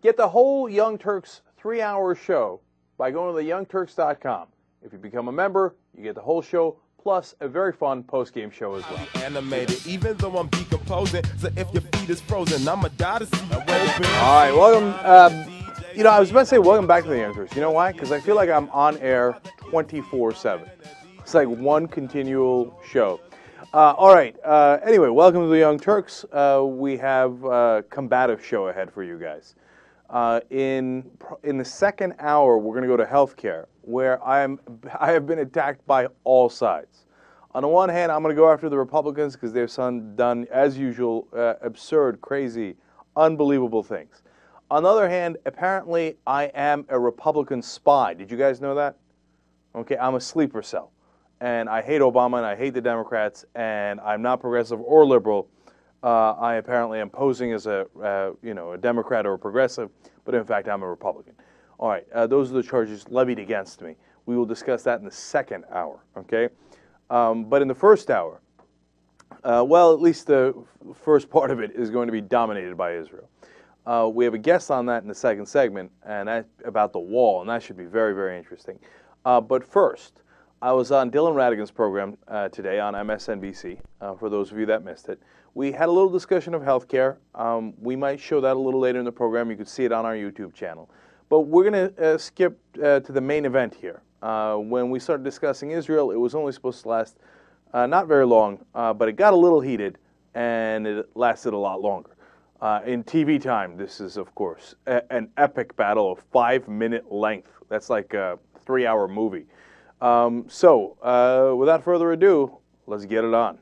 Get the whole Young Turks 3-hour show by going to theyoungturks.com. If you become a member, you get the whole show, plus a very fun post-game show as well. Animated, even though I'm decomposing, so if your feet is frozen, I'ma die to see you open. All right, welcome. I was about to say welcome back to the Young Turks. You know why? Because I feel like I'm on air 24/7. It's like one continual show. All right. Anyway, welcome to the Young Turks. We have a combative show ahead for you guys. In the second hour, we're going to go to healthcare, where I have been attacked by all sides. On the one hand, I'm going to go after the Republicans because they've done, as usual, absurd, crazy, unbelievable things. On the other hand, apparently, I am a Republican spy. Did you guys know that? Okay, I'm a sleeper cell. And I hate Obama and I hate the Democrats, and I'm not progressive or liberal. I apparently am posing as a Democrat or a progressive, but in fact I'm a Republican. All right, those are the charges levied against me. We will discuss that in the second hour, okay? But in the first hour, at least the first part of it is going to be dominated by Israel. We have a guest on that in the second segment, and that's about the wall, and that should be very, very interesting. But first, I was on Dylan Radigan's program today on MSNBC, for those of you that missed it. We had a little discussion of healthcare. We might show that a little later in the program. You can see it on our YouTube channel. But we're going to skip to the main event here. When we started discussing Israel, it was only supposed to last not very long, but it got a little heated, and it lasted a lot longer. In TV time, this is, of course, an epic battle of 5-minute length. That's like a 3-hour movie. Without further ado, let's get it on.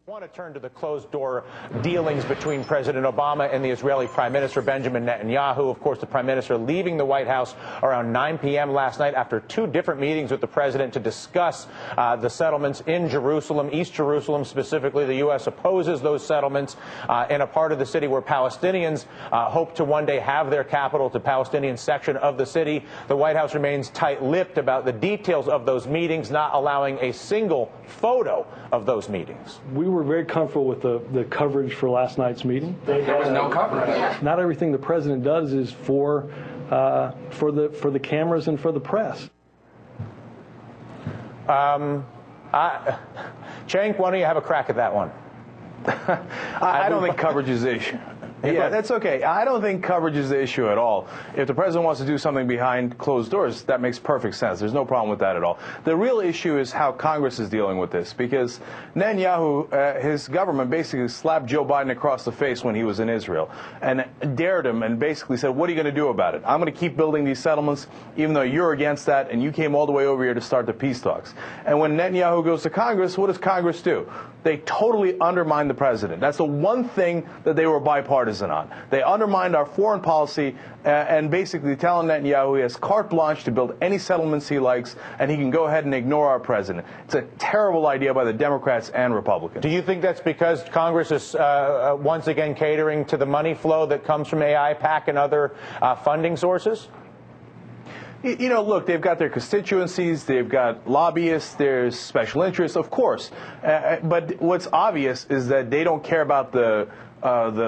I want to turn to the closed-door dealings between President Obama and the Israeli Prime Minister Benjamin Netanyahu. Of course, the Prime Minister leaving the White House around 9 p.m. last night after 2 different meetings with the President to discuss the settlements in Jerusalem, East Jerusalem specifically. The U.S. opposes those settlements in a part of the city where Palestinians hope to one day have their capital, the Palestinian section of the city. The White House remains tight-lipped about the details of those meetings, not allowing a single photo of those meetings. We were very comfortable with the coverage for last night's meeting. There was no coverage. Not everything the president does is for the cameras and for the press. Cenk, why don't you have a crack at that one? I don't think coverage is the issue. Yeah, that's okay. I don't think coverage is the issue at all. If the president wants to do something behind closed doors, that makes perfect sense. There's no problem with that at all. The real issue is how Congress is dealing with this, because Netanyahu, his government basically slapped Joe Biden across the face when he was in Israel and dared him and basically said, what are you going to do about it? I'm going to keep building these settlements even though you're against that and you came all the way over here to start the peace talks. And when Netanyahu goes to Congress, what does Congress do? They totally undermine the president. That's the one thing that they were bipartisan on. They undermined our foreign policy and basically telling Netanyahu he has carte blanche to build any settlements he likes and he can go ahead and ignore our president. It's a terrible idea by the Democrats and Republicans. Do you think that's because Congress is once again catering to the money flow that comes from AIPAC and other funding sources? You know, look, they've got their constituencies, they've got lobbyists, there's special interests, of course. But what's obvious is that they don't care about the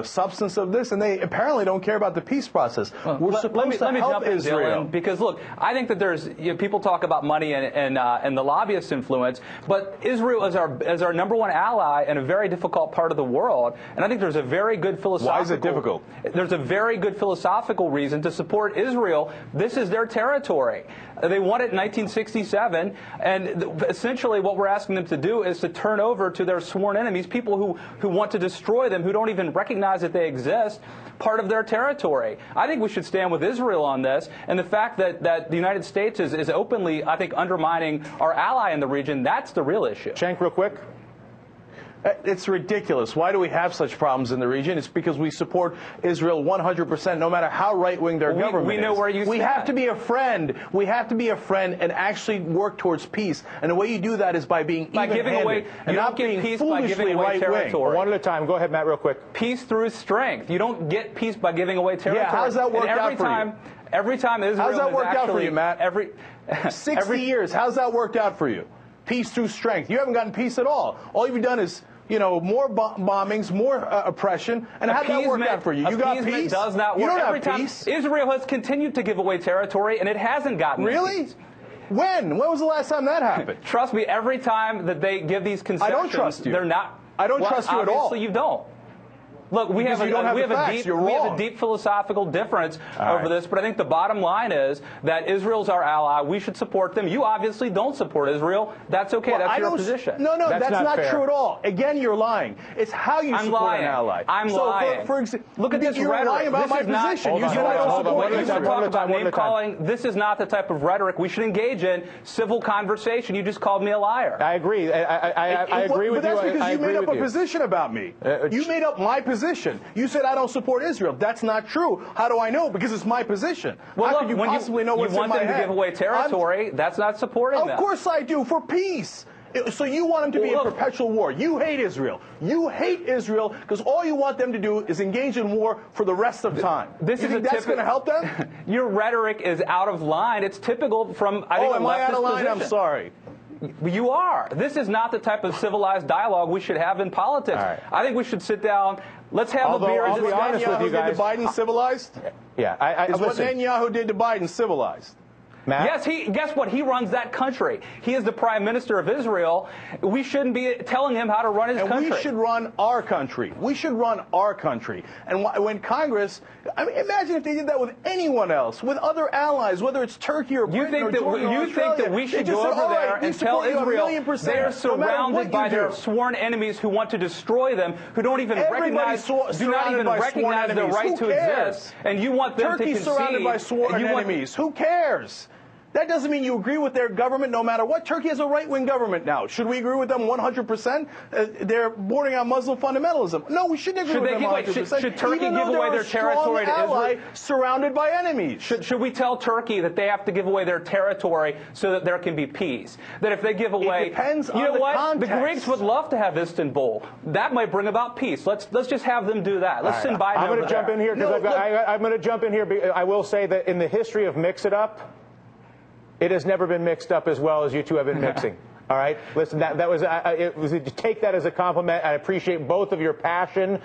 substance of this, and they apparently don't care about the peace process. We're supposed to help Israel. Dylan, because look, I think that there's people talk about money and the lobbyist influence, but Israel is our number one ally in a very difficult part of the world, and I think there's a very good philosophical. Why is it difficult? There's a very good philosophical reason to support Israel. This is their territory. They won it in 1967, and essentially what we're asking them to do is to turn over to their sworn enemies, people who want to destroy them, who don't even recognize that they exist, part of their territory. I think we should stand with Israel on this, and the fact that the United States is openly, I think, undermining our ally in the region, that's the real issue. Cenk, real quick. It's ridiculous. Why do we have such problems in the region? It's because we support Israel 100%, no matter how right-wing their government is. We know where you stand. We have to be a friend. We have to be a friend and actually work towards peace. And the way you do that is by being even-handed and not being foolishly right-wing. One at a time. Go ahead, Matt, real quick. Peace through strength. You don't get peace by giving away territory. Yeah, how's that worked out for you? Every time Israel how's that worked out for you, Matt? 60 every years. How's that worked out for you? Peace through strength. You haven't gotten peace at all. All you've done is more bombings, more oppression, and how'd that work out for you? You got Appeasement peace? does not work. You don't Every have time peace. Israel has continued to give away territory, and it hasn't gotten Really? peace. When? When was the last time that happened? Trust me, every time that they give these concessions, I don't trust you. They're not. I don't trust you at all. Obviously, you don't. Look, we have a deep philosophical difference over this, but I think the bottom line is that Israel's our ally. We should support them. You obviously don't support Israel. That's okay. Well, that's your position. No, that's not fair. true at all. Again, you're lying. It's how you support an ally. I'm lying. Look at this You're rhetoric. Lying about my position. You said I don't support Israel. Talk about name calling. This is not the type of rhetoric we should engage in. Civil conversation. You just called me a liar. I agree. I agree with you. But that's because you made up a position about me. You made up my position. You said I don't support Israel. That's not true. How do I know? Because it's my position. Well, How look, could you when possibly know what's you in want my them head? to give away territory, that's not supporting them. Of course I do, for peace. So you want them to be in perpetual war. You hate Israel. You hate Israel because all you want them to do is engage in war for the rest of time. You think that's going to help them? Your rhetoric is out of line. It's typical from, I think, am I out of line? Position. I'm sorry. You are. This is not the type of civilized dialogue we should have in politics. Right. I think we should sit down. Let's have a beer. I'll be honest with you guys. Did Biden civilized? Yeah, is what Netanyahu did to Biden civilized? Matt? Yes, guess what? He runs that country. He is the prime minister of Israel. We shouldn't be telling him how to run his country. And we should run our country. We should run our country. And when Congress, imagine if they did that with anyone else, with other allies, whether it's Turkey or Britain or Jordan or Australia. You think that we should go over there and tell Israel they are surrounded by their sworn enemies who want to destroy them, who don't even recognize the right to exist, and you want them to concede. Turkey's surrounded by sworn enemies. Who cares? That doesn't mean you agree with their government no matter what. Turkey has a right-wing government now. Should we agree with them 100%? They're bordering on Muslim fundamentalism. No, we shouldn't agree with them 100%. Should Turkey give away their territory to Israel? Surrounded by enemies. Should we tell Turkey that they have to give away their territory so that there can be peace? That if they give away, it depends on the context. The Greeks would love to have Istanbul. That might bring about peace. Let's just have them do that. Let's send Biden. I'm going to jump in here because I'm going to jump in here. I will say that in the history of Mix It Up, it has never been mixed up as well as you two have been mixing. All right? Listen, that was take that as a compliment. I appreciate both of your passion.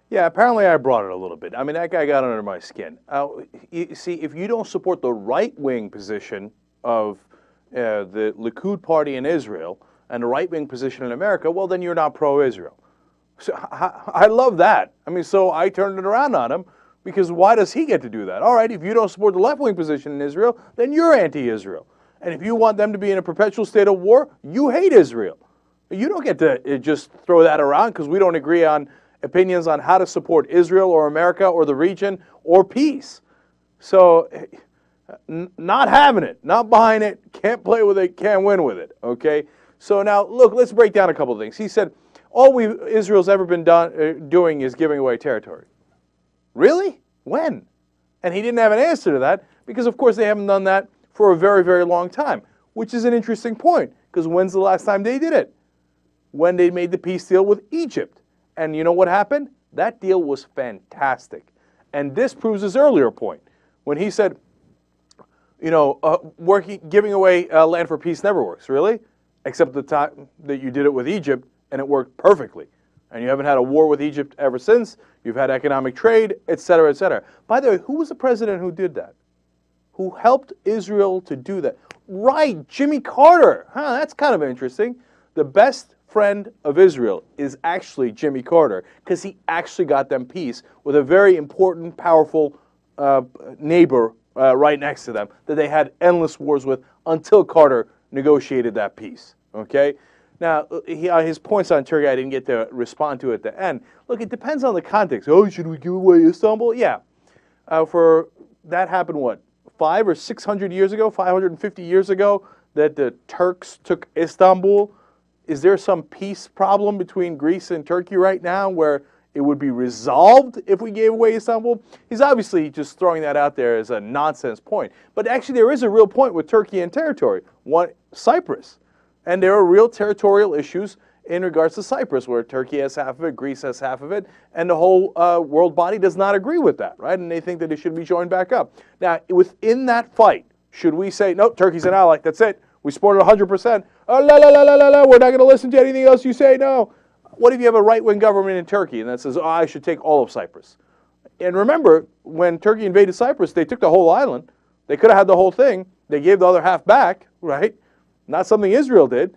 Yeah, apparently I brought it a little bit. I mean, that guy got under my skin. You see, if you don't support the right-wing position of the Likud party in Israel and the right-wing position in America, well, then you're not pro-Israel. So I love that. I mean, so I turned it around on him. Because why does he get to do that? All right, if you don't support the left-wing position in Israel, then you're anti-Israel. And if you want them to be in a perpetual state of war, you hate Israel. You don't get to just throw that around because we don't agree on opinions on how to support Israel or America or the region or peace. So, not having it, not buying it, can't play with it, can't win with it, okay? So now, look, let's break down a couple of things. He said, all Israel's ever been doing is giving away territory. Really? When? And he didn't have an answer to that because, of course, they haven't done that for a very, very long time, which is an interesting point because when's the last time they did it? When they made the peace deal with Egypt. And you know what happened? That deal was fantastic. And this proves his earlier point when he said, giving away land for peace never works. Really? Except the time that you did it with Egypt and it worked perfectly. And you haven't had a war with Egypt ever since. You've had economic trade, et cetera, et cetera. By the way, who was the president who did that? Who helped Israel to do that? Right, Jimmy Carter. That's kind of interesting. The best friend of Israel is actually Jimmy Carter because he actually got them peace with a very important, powerful neighbor right next to them that they had endless wars with until Carter negotiated that peace. Okay? Now, his points on Turkey, I didn't get to respond to at the end. Look, it depends on the context. Oh, should we give away Istanbul? Yeah. That happened, what, 500 or 600 years ago, 550 years ago, that the Turks took Istanbul? Is there some peace problem between Greece and Turkey right now where it would be resolved if we gave away Istanbul? He's obviously just throwing that out there as a nonsense point. But actually, there is a real point with Turkey and territory. One, Cyprus. And there are real territorial issues in regards to Cyprus, where Turkey has half of it, Greece has half of it, and the whole world body does not agree with that, right? And they think that it should be joined back up. Now, within that fight, should we say, no, Turkey's an ally, that's it, we support it 100%, Oh, la, la, la, la, la, la, we're not going to listen to anything else you say, no. What if you have a right-wing government in Turkey and that says, oh, I should take all of Cyprus? And remember, when Turkey invaded Cyprus, they took the whole island. They could have had the whole thing. They gave the other half back, right? Not something Israel did.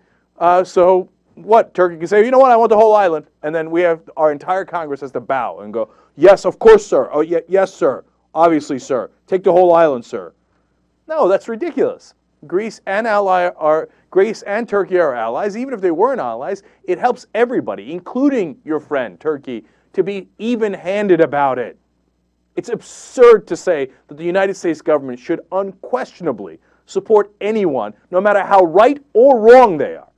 So what? Turkey can say, you know what, I want the whole island. And then we have our entire Congress has to bow and go, yes, of course, sir. Oh, yes, sir. Obviously, sir. Take the whole island, sir. No, that's ridiculous. Greece and Turkey are allies. Even if they weren't allies, it helps everybody, including your friend Turkey, to be even-handed about it. It's absurd to say that the United States government should unquestionably support anyone, no matter how right or wrong they are.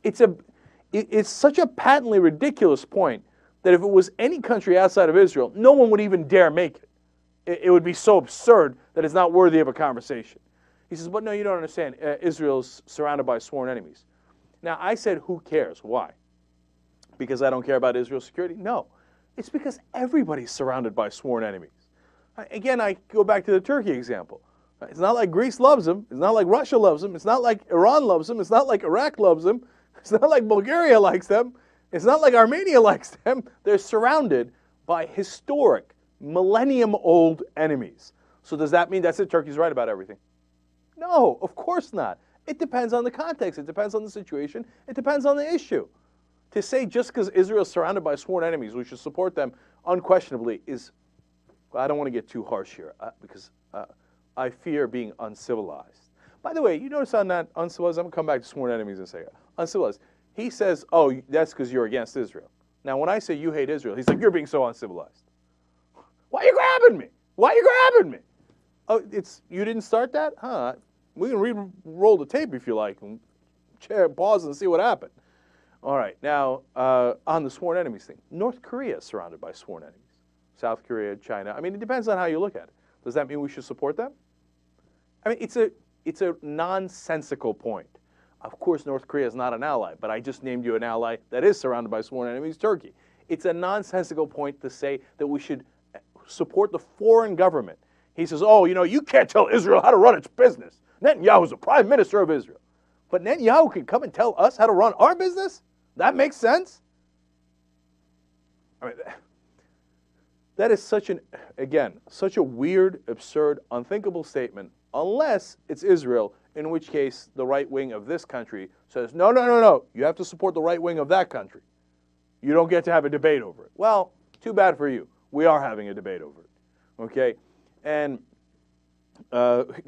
It's such a patently ridiculous point that if it was any country outside of Israel, no one would even dare make it. It would be so absurd that it's not worthy of a conversation. He says, but no, you don't understand. Israel's surrounded by sworn enemies. Now, I said, who cares? Why? Because I don't care about Israel's security? No. It's because everybody's surrounded by sworn enemies. Again, I go back to the Turkey example. It's not like Greece loves them. It's not like Russia loves them. It's not like Iran loves them. It's not like Iraq loves them. It's not like Bulgaria likes them. It's not like Armenia likes them. They're surrounded by historic, millennium-old enemies. So does that mean that's it? Turkey's right about everything? No, of course not. It depends on the context. It depends on the situation. It depends on the issue. To say just because Israel is surrounded by sworn enemies, we should support them unquestionably is, well, I don't want to get too harsh here because I fear being uncivilized. By the way, you notice on that uncivilized, I'm going to come back to sworn enemies and say uncivilized. He says, oh, that's because you're against Israel. Now, when I say you hate Israel, he's like, you're being so uncivilized. Why are you grabbing me? Why are you grabbing me? Oh, you didn't start that? Huh? We can re-roll the tape if you like and pause and see what happened. All right, now, on the sworn enemies thing, North Korea is surrounded by sworn enemies. South Korea, China. I mean, it depends on how you look at it. Does that mean we should support them? I mean, it's a nonsensical point. Of course, North Korea is not an ally, but I just named you an ally that is surrounded by sworn enemies, Turkey. It's a nonsensical point to say that we should support the foreign government. He says, oh, you know, you can't tell Israel how to run its business. Netanyahu's the prime minister of Israel. But Netanyahu can come and tell us how to run our business? That makes sense? I mean, that is such a weird, absurd, unthinkable statement, unless it's Israel, in which case the right wing of this country says, no, no, no, no, you have to support the right wing of that country. You don't get to have a debate over it. Well, too bad for you. We are having a debate over it, okay? And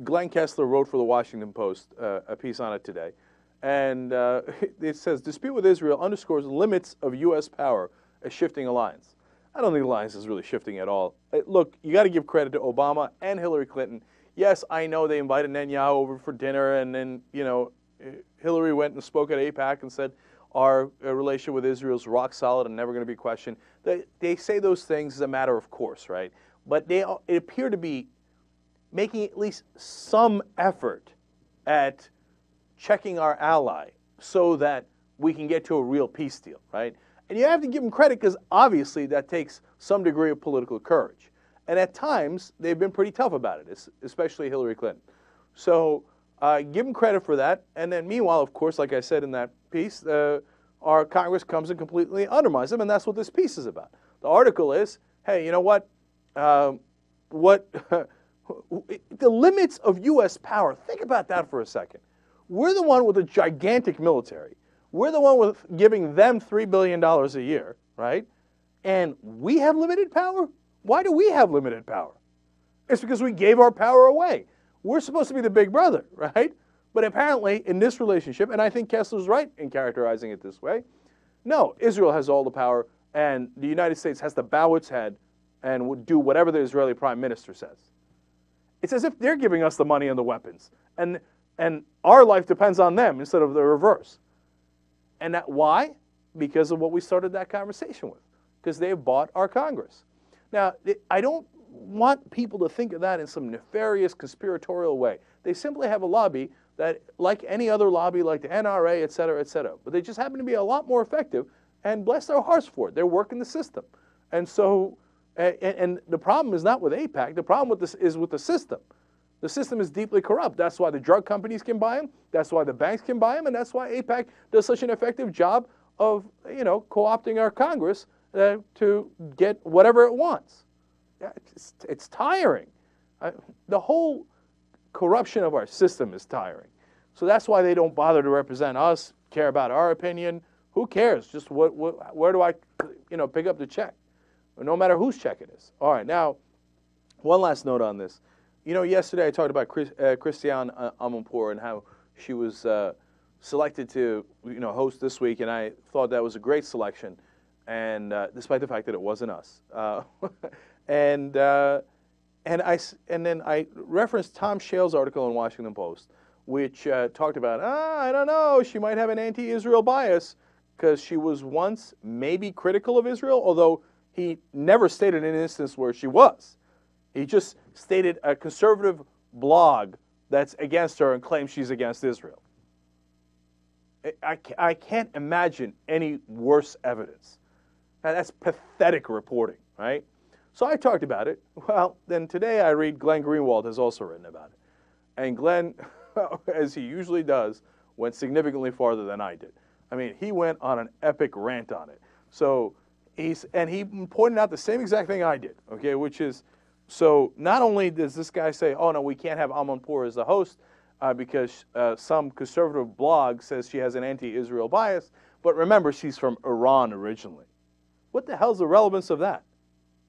Glenn Kessler wrote for the Washington Post a piece on it today. And it says, dispute with Israel underscores limits of U.S. power as shifting alliance. I don't think the alliance is really shifting at all. Look, you got to give credit to Obama and Hillary Clinton. Yes, I know they invited Netanyahu over for dinner, and then, you know, Hillary went and spoke at AIPAC and said our relationship with Israel is rock solid and never going to be questioned. They say those things as a matter of course, right? But it appear to be making at least some effort at checking our ally so that we can get to a real peace deal, right? And you have to give them credit because obviously that takes some degree of political courage. And at times, they've been pretty tough about it, especially Hillary Clinton. So give them credit for that. And then meanwhile, of course, like I said in that piece, our Congress comes and completely undermines them, and that's what this piece is about. The article is, hey, you know what? The limits of U.S. power, think about that for a second. We're the one with a gigantic military. We're the one with giving them $3 billion a year, right? And we have limited power? Why do we have limited power? It's because we gave our power away. We're supposed to be the big brother, right? But apparently, in this relationship, and I think Kessler's right in characterizing it this way, no, Israel has all the power, and the United States has to bow its head and would do whatever the Israeli prime minister says. It's as if they're giving us the money and the weapons, and our life depends on them instead of the reverse. And why? Because of what we started that conversation with, because they've bought our Congress. Now, I don't want people to think of that in some nefarious, conspiratorial way. They simply have a lobby that, like any other lobby, like the NRA, et cetera, but they just happen to be a lot more effective, and bless their hearts for it. They're working the system. And so, and the problem is not with AIPAC. The problem with this is with the system. The system is deeply corrupt. That's why the drug companies can buy them. That's why the banks can buy them. And that's why AIPAC does such an effective job of, co-opting our Congress to get whatever it wants. It's tiring. The whole corruption of our system is tiring. So that's why they don't bother to represent us, care about our opinion. Who cares? Just where do I, pick up the check? No matter whose check it is. All right, now, one last note on this. Yesterday I talked about Christiane Amanpour and how she was selected to, host this week, and I thought that was a great selection, and despite the fact that it wasn't us. And then I referenced Tom Shale's article in Washington Post, which talked about, I don't know, she might have an anti-Israel bias because she was once maybe critical of Israel, although he never stated an instance where she was. He just stated a conservative blog that's against her and claims she's against Israel. I can't imagine any worse evidence. Now, that's pathetic reporting, right? So I talked about it. Well, then today I read Glenn Greenwald has also written about it. And Glenn, as he usually does, went significantly farther than I did. I mean, he went on an epic rant on it. So he pointed out the same exact thing I did, okay, which is, so not only does this guy say, oh, no, we can't have Amanpour as the host because some conservative blog says she has an anti-Israel bias, but remember, she's from Iran originally. What the hell's the relevance of that,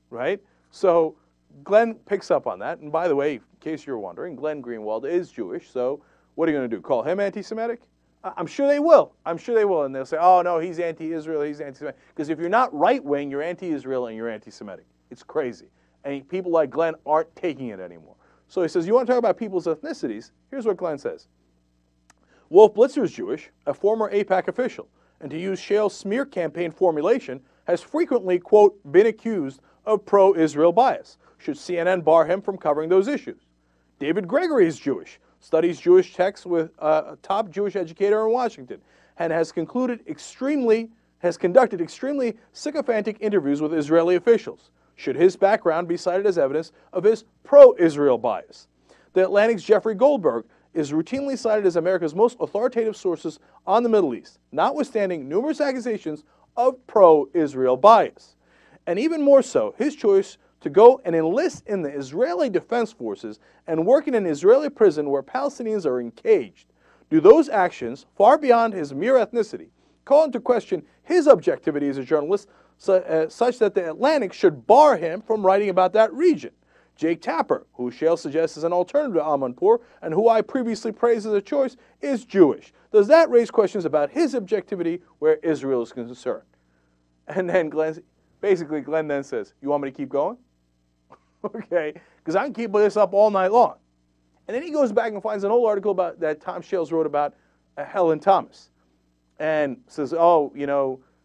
right? So Glenn picks up on that. And by the way, in case you're wondering, Glenn Greenwald is Jewish, so what are you going to do, call him anti-Semitic? I'm sure they will. I'm sure they will. And they'll say, oh, no, he's anti-Israel, he's anti-Semitic. Because if you're not right-wing, you're anti-Israel and you're anti-Semitic. It's crazy. And people like Glenn aren't taking it anymore. So he says, you want to talk about people's ethnicities? Here's what Glenn says. Wolf Blitzer is Jewish, a former AIPAC official, and to use Shale's smear campaign formulation, has frequently, quote, been accused of pro-Israel bias. Should CNN bar him from covering those issues? David Gregory is Jewish, studies Jewish texts with a top Jewish educator in Washington, and has conducted extremely sycophantic interviews with Israeli officials. Should his background be cited as evidence of his pro-Israel bias? The Atlantic's Jeffrey Goldberg is routinely cited as America's most authoritative sources on the Middle East, notwithstanding numerous accusations of pro-Israel bias. And even more so, his choice to go and enlist in the Israeli Defense Forces and work in an Israeli prison where Palestinians are encaged. Do those actions, far beyond his mere ethnicity, call into question his objectivity as a journalist, such that the Atlantic should bar him from writing about that region? Jake Tapper, who Shale suggests is an alternative to Amanpour, and who I previously praised as a choice, is Jewish. Does that raise questions about his objectivity where Israel is concerned? And then Glenn then says, you want me to keep going? Okay, because I can keep this up all night long. And then he goes back and finds an old article about that Tom Shales wrote about Helen Thomas. And says, oh,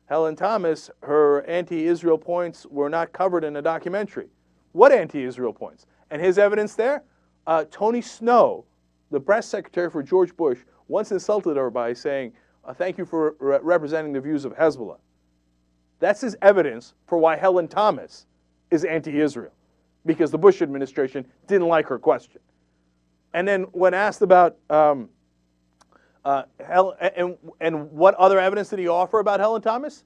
Helen Thomas, her anti-Israel points were not covered in a documentary. What anti-Israel points? And his evidence there? Tony Snow, the press secretary for George Bush, once insulted her by saying, thank you for representing the views of Hezbollah. That's his evidence for why Helen Thomas is anti-Israel, because the Bush administration didn't like her question. And then when asked about Helen, and what other evidence did he offer about Helen Thomas?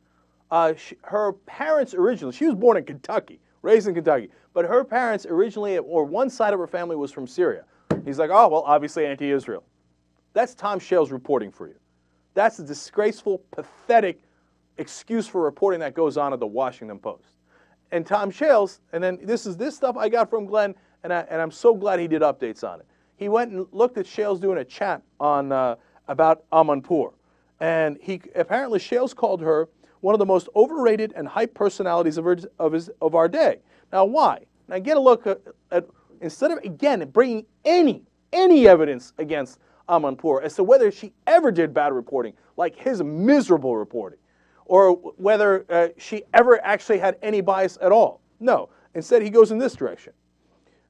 Her parents originally, she was born in Kentucky, raised in Kentucky, but her parents originally, or one side of her family was from Syria. He's like, oh, well, obviously anti-Israel. That's Tom Shales reporting for you. That's a disgraceful, pathetic excuse for reporting that goes on at the Washington Post. And Tom Shales, and then this stuff I got from Glenn, and I'm so glad he did updates on it. He went and looked at Shales doing a chat on about Amanpour, and apparently Shales called her one of the most overrated and hyped personalities of our day. Now, why? Now, get a look at instead of again bringing any evidence against Amanpour as to whether she ever did bad reporting, like his miserable reporting, or whether she ever actually had any bias at all. No. Instead, he goes in this direction.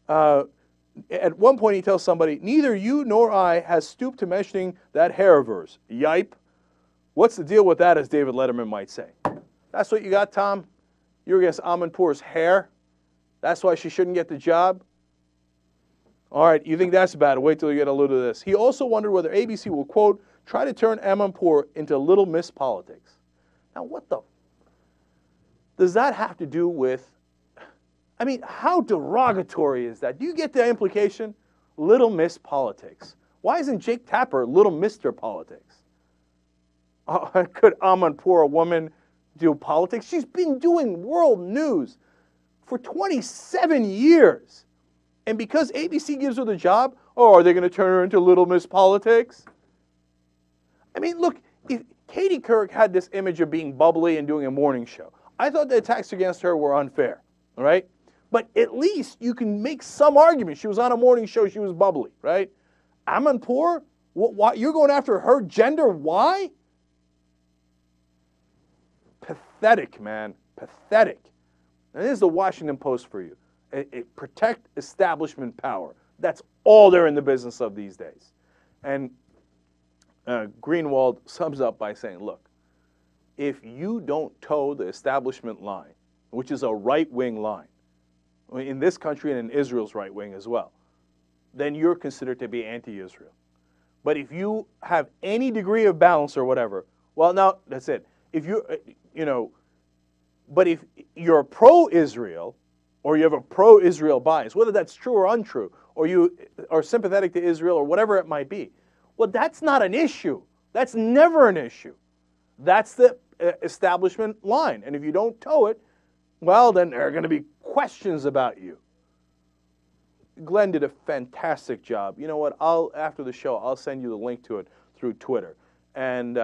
At one point, he tells somebody, neither you nor I has stooped to mentioning that hair of hers. Yipe. What's the deal with that, as David Letterman might say? That's what you got, Tom? You're against Amanpour's hair? That's why she shouldn't get the job? All right, you think that's bad? Wait till you get a load of this. He also wondered whether ABC will, quote, try to turn Amanpour into Little Miss Politics. Now, what the does that have to do with, I mean, how derogatory is that? Do you get the implication? Little Miss Politics. Why isn't Jake Tapper Little Mr. Politics? Could Amanpour, a woman, do politics? She's been doing world news for 27 years. And because ABC gives her the job, oh, are they going to turn her into Little Miss Politics? I mean, look, if Katie Couric had this image of being bubbly and doing a morning show. I thought the attacks against her were unfair, all right? But at least you can make some argument. She was on a morning show, she was bubbly, right? Amanpour, why, you're going after her gender? Why? Pathetic, man. Pathetic. And this is the Washington Post for you. Protect establishment power. That's all they're in the business of these days. And Greenwald sums up by saying, look, if you don't toe the establishment line, which is a right-wing line, in this country and in Israel's right wing as well, then you're considered to be anti-Israel. But if you have any degree of balance or whatever, well, now, that's it. If you, but if you're pro-Israel, or you have a pro-Israel bias, whether that's true or untrue, or you are sympathetic to Israel or whatever it might be, well, that's not an issue. That's never an issue. That's the establishment line. And if you don't toe it, well, then there are going to be questions about you. Glenn did a fantastic job. You know what? After the show, I'll send you the link to it through Twitter, and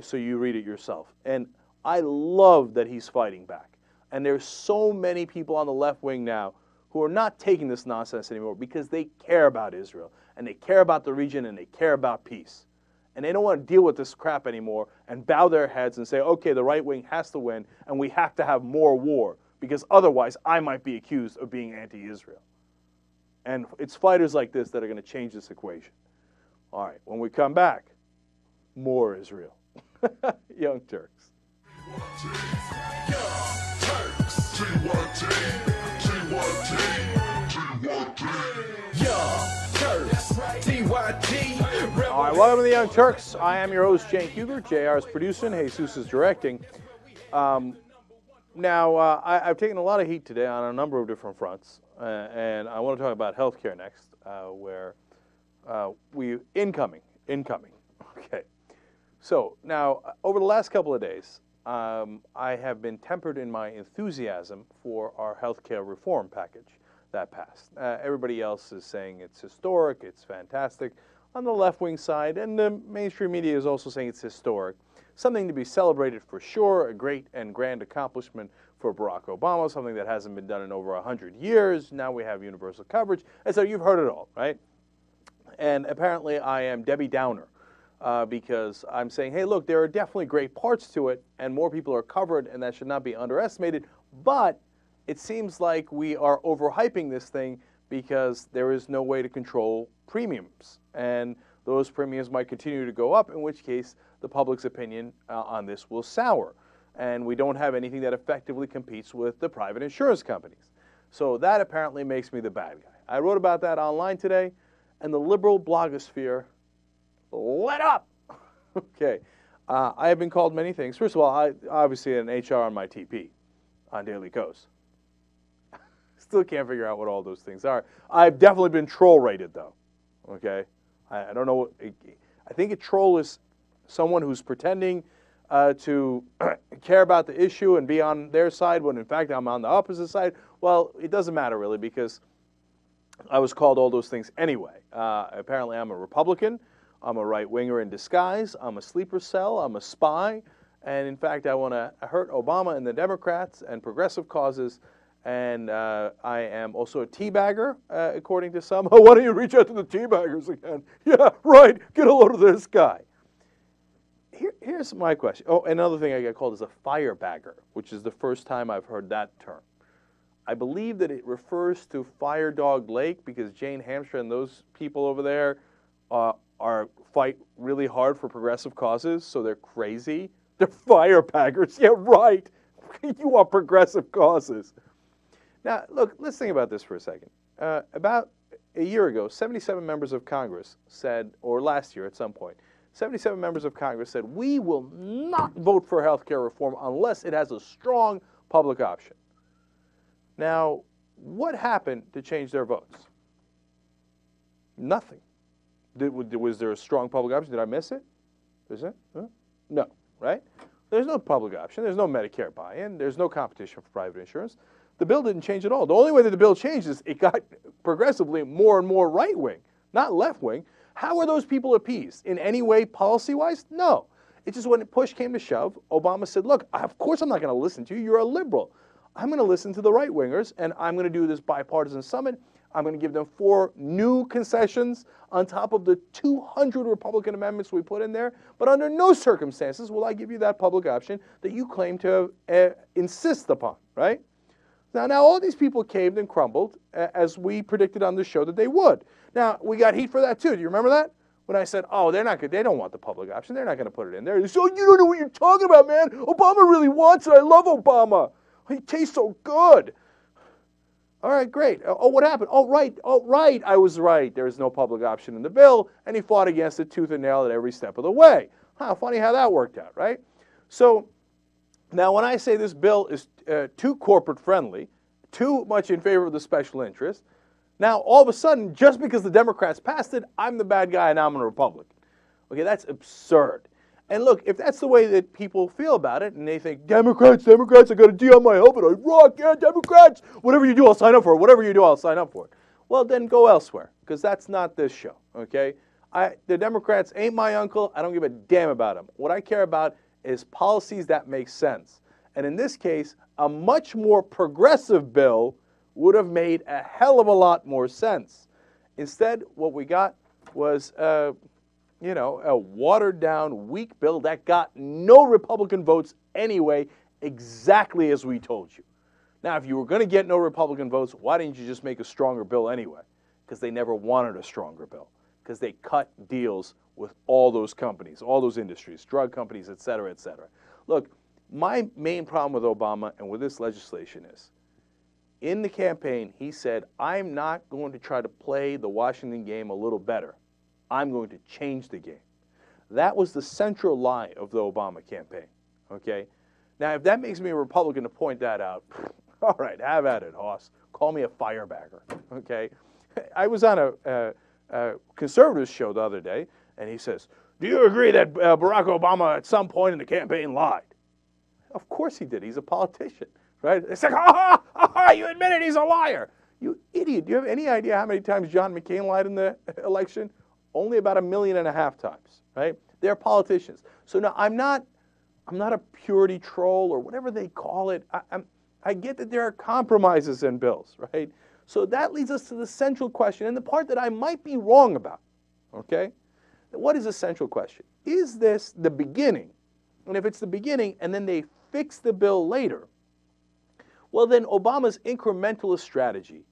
so you read it yourself. And I love that he's fighting back. And there's so many people on the left wing now who are not taking this nonsense anymore because they care about Israel, and they care about the region, and they care about peace. And they don't want to deal with this crap anymore and bow their heads and say, okay, the right wing has to win, and we have to have more war, because otherwise I might be accused of being anti-Israel. And it's fighters like this that are going to change this equation. All right, when we come back, more Israel. Young Turks. All right, welcome to the Young Turks. I am your host, Cenk Uygur. JR is producing, Jesus is directing. Now, I've taken a lot of heat today on a number of different fronts, and I want to talk about healthcare next, where incoming. Okay. So now, over the last couple of days, I have been tempered in my enthusiasm for our healthcare reform package that passed. Everybody else is saying it's historic, it's fantastic on the left-wing side, and the mainstream media is also saying it's historic. Something to be celebrated for sure, a great and grand accomplishment for Barack Obama, something that hasn't been done in over 100 years. Now we have universal coverage. And so you've heard it all, right? And apparently I am Debbie Downer because I'm saying, hey, look, there are definitely great parts to it, and more people are covered, and that should not be underestimated. But it seems like we are overhyping this thing because there is no way to control premiums. And those premiums might continue to go up, in which case the public's opinion on this will sour. And we don't have anything that effectively competes with the private insurance companies. So that apparently makes me the bad guy. I wrote about that online today, and the liberal blogosphere lit up. Okay. I have been called many things. First of all, I obviously had an HR on my TP on Daily Kos. Still can't figure out what all those things are. I've definitely been troll rated, though. Okay? I don't know what... I think a troll is someone who's pretending to care about the issue and be on their side when, in fact, I'm on the opposite side. Well, it doesn't matter, really, because I was called all those things anyway. Apparently, I'm a Republican. I'm a right-winger in disguise. I'm a sleeper cell. I'm a spy. And, in fact, I want to hurt Obama and the Democrats and progressive causes. And I am also a teabagger, according to some. Oh, why don't you reach out to the teabaggers again? Yeah, right. Get a load of this guy. Here's my question. Oh, another thing I got called is a firebagger, which is the first time I've heard that term. I believe that it refers to Fire Dog Lake because Jane Hamstra and those people over there fight really hard for progressive causes, so they're crazy. They're firebaggers. Yeah, right. You want progressive causes. Now, look, let's think about this for a second. a year ago, 77 members of Congress said, or last year at some point, 77 members of Congress said, we will not vote for health care reform unless it has a strong public option. Now, what happened to change their votes? Nothing. Was there a strong public option? Did I miss it? Is it? Huh? No, right? There's no public option. There's no Medicare buy-in. There's no competition for private insurance. The bill didn't change at all. The only way that the bill changed is it got progressively more and more right-wing, not left-wing. How are those people appeased? In any way, policy-wise? No. It's just when push came to shove, Obama said, look, of course I'm not going to listen to you. You're a liberal. I'm going to listen to the right-wingers, and I'm going to do this bipartisan summit. I'm going to give them 4 new concessions on top of the 200 Republican amendments we put in there. But under no circumstances will I give you that public option that you claim to insist upon, right? Now all these people caved and crumbled, as we predicted on the show that they would. Now, we got heat for that too. Do you remember that? When I said, oh, they're not good. They don't want the public option. They're not going to put it in there. So you don't know what you're talking about, man. Obama really wants it. I love Obama. He tastes so good. All right, great. Oh, what happened? Oh, right. I was right. There is no public option in the bill, and he fought against it tooth and nail at every step of the way. Funny how that worked out, right? So now when I say this bill is too corporate friendly, too much in favor of the special interest, now all of a sudden, just because the Democrats passed it, I'm the bad guy and I'm a Republican. Okay, that's absurd. And look, if that's the way that people feel about it, and they think, Democrats, I got a D on my helmet, I rock, yeah, Democrats, whatever you do, I'll sign up for it, whatever you do, I'll sign up for it. Well, then go elsewhere, because that's not this show, okay? The Democrats ain't my uncle, I don't give a damn about them. What I care about is policies that make sense. And in this case, a much more progressive bill would have made a hell of a lot more sense. Instead, what we got was a watered-down, weak bill that got no Republican votes anyway, exactly as we told you. Now, if you were going to get no Republican votes, why didn't you just make a stronger bill anyway? Because they never wanted a stronger bill, because they cut deals with all those companies, all those industries, drug companies, et cetera, et cetera. Look, my main problem with Obama and with this legislation is, in the campaign, he said, I'm not going to try to play the Washington game a little better. I'm going to change the game. That was the central lie of the Obama campaign, okay? Now, if that makes me a Republican to point that out, all right, have at it, Hoss. Call me a firebagger, okay? I was on a conservative show the other day, and he says, do you agree that Barack Obama at some point in the campaign lied? Of course he did. He's a politician, right? It's like, you admit it, he's a liar. You idiot. Do you have any idea how many times John McCain lied in the election? Only about 1.5 million times, right? They're politicians. So now I'm not a purity troll or whatever they call it. I get that there are compromises in bills, right? So that leads us to the central question, and the part that I might be wrong about, okay? What is the central question? Is this the beginning? And if it's the beginning and then they fix the bill later, well, then Obama's incrementalist strategy,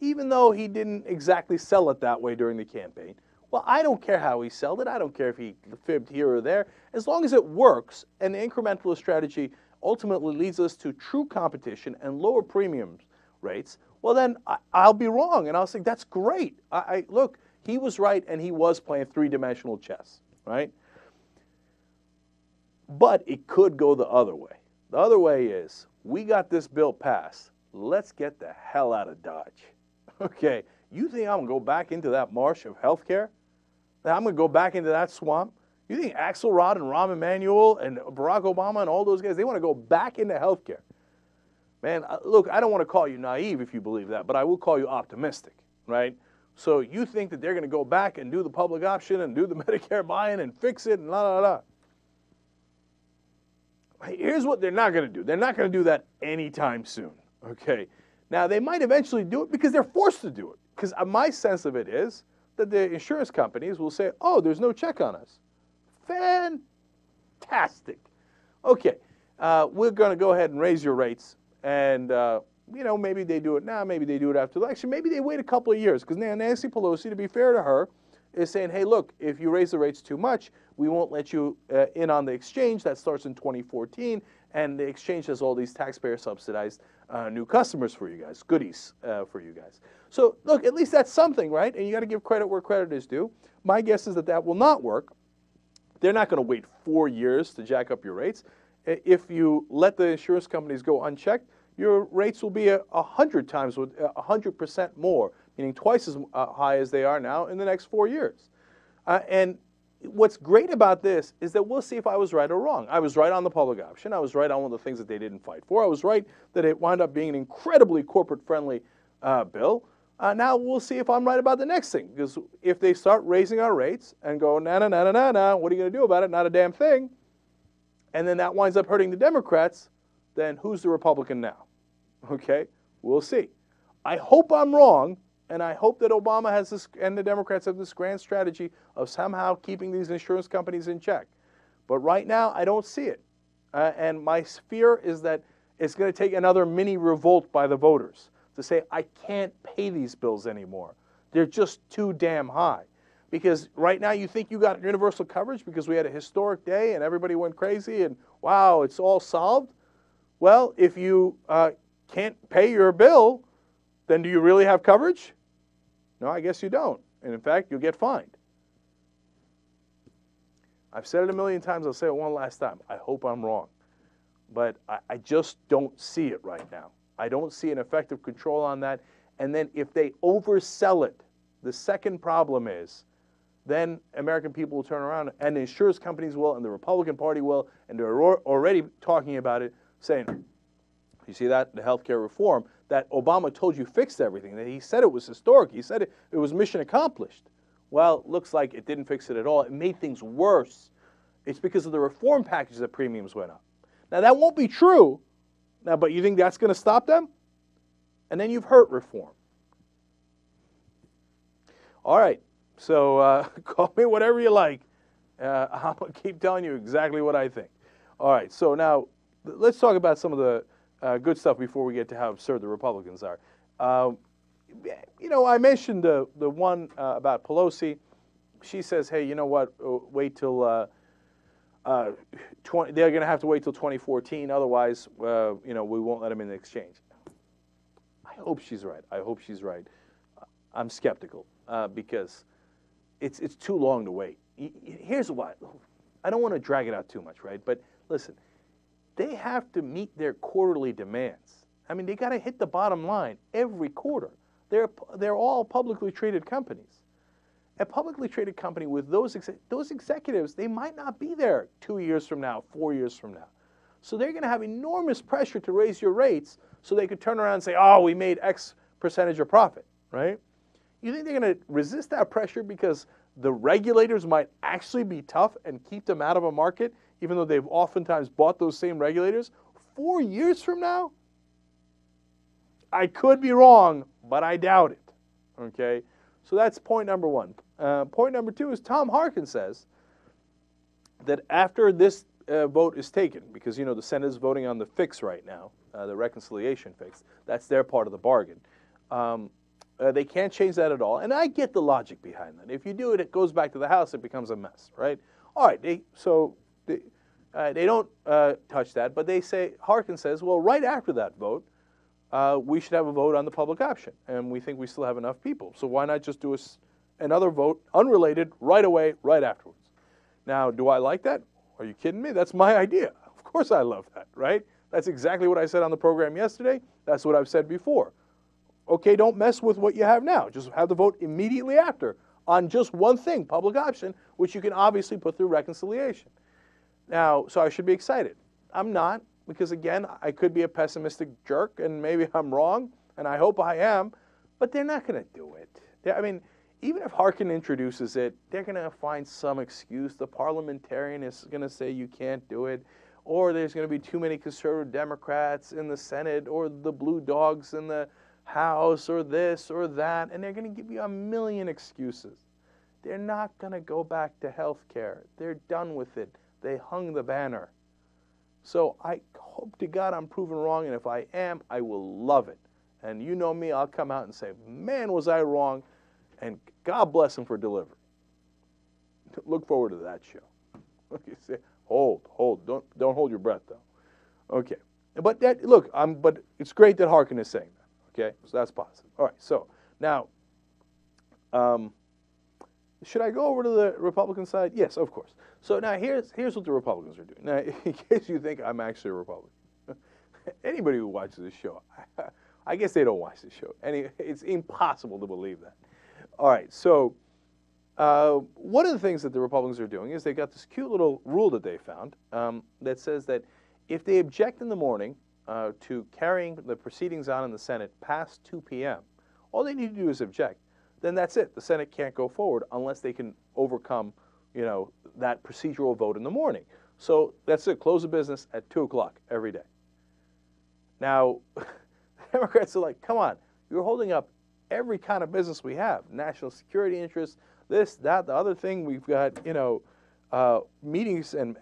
even though he didn't exactly sell it that way during the campaign, well, I don't care how he sold it. I don't care if he fibbed here or there. As long as it works and the incrementalist strategy ultimately leads us to true competition and lower premium rates, well, then I'll be wrong. And I'll say, that's great. Look, he was right and he was playing three-dimensional chess, right? But it could go the other way. The other way is, we got this bill passed. Let's get the hell out of Dodge. Okay, you think I'm going to go back into that marsh of health care? I'm going to go back into that swamp? You think Axelrod and Rahm Emanuel and Barack Obama and all those guys, they want to go back into health care? Man, look, I don't want to call you naive if you believe that, but I will call you optimistic, right? So you think that they're going to go back and do the public option and do the Medicare buy-in and fix it and la, la, la. Here's what they're not going to do. They're not going to do that anytime soon, okay? Now, they might eventually do it because they're forced to do it. Because my sense of it is that the insurance companies will say, oh, there's no check on us. Fantastic. Okay, we're going to go ahead and raise your rates. And, maybe they do it now. Maybe they do it after the election. Maybe they wait a couple of years. Because Nancy Pelosi, to be fair to her, is saying, hey, look, if you raise the rates too much, we won't let you in on the exchange. That starts in 2014, and the exchange has all these taxpayer-subsidized new customers for you guys, goodies for you guys. So, look, at least that's something, right? And you got to give credit where credit is due. My guess is that that will not work. They're not going to wait 4 years to jack up your rates. If you let the insurance companies go unchecked, your rates will be 100% more, meaning twice as high as they are now in the next 4 years. And what's great about this is that we'll see if I was right or wrong. I was right on the public option. I was right on one of the things that they didn't fight for. I was right that it wound up being an incredibly corporate-friendly bill. Now we'll see if I'm right about the next thing, because if they start raising our rates and go, what are you going to do about it? Not a damn thing. And then that winds up hurting the Democrats, then who's the Republican now? Okay, we'll see. I hope I'm wrong, and I hope that Obama has this, and the Democrats have this grand strategy of somehow keeping these insurance companies in check. But right now, I don't see it. And my fear is that it's going to take another mini revolt by the voters to say, I can't pay these bills anymore. They're just too damn high. Because right now you think you got universal coverage because we had a historic day and everybody went crazy and wow, it's all solved. Well, if you can't pay your bill, then do you really have coverage? No, I guess you don't. And in fact, you'll get fined. I've said it a million times. I'll say it one last time. I hope I'm wrong. But I just don't see it right now. I don't see an effective control on that. And then if they oversell it, the second problem is then American people will turn around, and the insurance companies will, and the Republican Party will, and they're already talking about it, saying, you see that, the healthcare reform, that Obama told you fixed everything, that he said it was historic, he said it was mission accomplished. Well, it looks like it didn't fix it at all. It made things worse. It's because of the reform package that premiums went up. Now, that won't be true, now, but you think that's going to stop them? And then you've hurt reform. All right. So call me whatever you like. I'm going to keep telling you exactly what I think. All right, so now let's talk about some of the good stuff before we get to how absurd the Republicans are. You know, I mentioned the one about Pelosi. She says, hey, you know what, wait till, they're going to have to wait till 2014, otherwise, you know, we won't let them in the exchange. I hope she's right. I hope she's right. I'm skeptical because it's too long to wait. Here's what. I don't want to drag it out too much, right? But listen, they have to meet their quarterly demands. I mean, they got to hit the bottom line every quarter. They're all publicly traded companies. A publicly traded company with those executives, they might not be there 2 years from now, 4 years from now. So they're going to have enormous pressure to raise your rates so they could turn around and say, oh, we made X percentage of profit, right? You think they're going to resist that pressure because the regulators might actually be tough and keep them out of a market, even though they've oftentimes bought those same regulators? 4 years from now? I could be wrong, but I doubt it, okay? So that's point number one. Point number two is Tom Harkin says that after this vote is taken, because, you know, the Senate is voting on the fix right now, the reconciliation fix, that's their part of the bargain. They can't change that at all. And I get the logic behind that. If you do it, it goes back to the House, it becomes a mess, right? All right, they don't touch that, but they say, Harkin says, well, right after that vote, we should have a vote on the public option. And we think we still have enough people. So why not just do another vote, unrelated, right away, right afterwards? Now, do I like that? Are you kidding me? That's my idea. Of course I love that, right? That's exactly what I said on the program yesterday. That's what I've said before. Okay, don't mess with what you have now. Just have the vote immediately after on just one thing, public option, which you can obviously put through reconciliation. Now, so I should be excited. I'm not, because again, I could be a pessimistic jerk, and maybe I'm wrong, and I hope I am, but they're not going to do it. I mean, even if Harkin introduces it, they're going to find some excuse. The parliamentarian is going to say you can't do it, or there's going to be too many conservative Democrats in the Senate, or the blue dogs in the House, or this or that, and they're going to give you a million excuses. They're not going to go back to health care. They're done with it. They hung the banner. So I hope to God I'm proven wrong, and if I am, I will love it. And you know me, I'll come out and say, man, was I wrong, and God bless him for delivering. Look forward to that show. Okay, say, hold, don't hold your breath though. Okay, but look, but it's great that Harkin is saying that. Okay, so that's positive. All right, so now, should I go over to the Republican side? Yes, of course. So now here's what the Republicans are doing. Now, in case you think I'm actually a Republican, anybody who watches this show, I guess they don't watch this show. It's impossible to believe that. All right, so one of the things that the Republicans are doing is they got this cute little rule that they found that says that if they object in the morning to carrying the proceedings on in the Senate past 2 p.m., all they need to do is object. Then that's it. The Senate can't go forward unless they can overcome, that procedural vote in the morning. So that's it. Close the business at 2 o'clock every day. Now, the Democrats are like, come on, you're holding up every kind of business we have, national security interests, this, that, the other thing. We've got, meetings and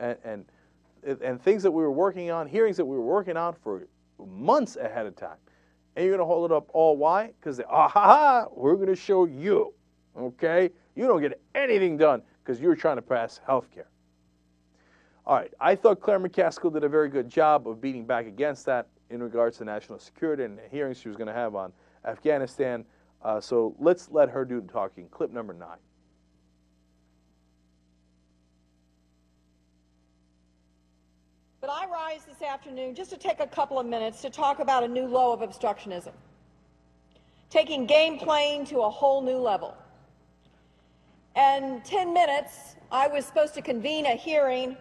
things that we were working on, hearings that we were working on for months ahead of time. And you're going to hold it up all why? Because we're going to show you, okay? You don't get anything done because you're trying to pass health care. All right, I thought Claire McCaskill did a very good job of beating back against that in regards to national security and the hearings she was going to have on Afghanistan. So let's let her do the talking. Clip number 9. But I rise this afternoon just to take a couple of minutes to talk about a new low of obstructionism, taking game playing to a whole new level. And 10 minutes, I was supposed to convene a hearing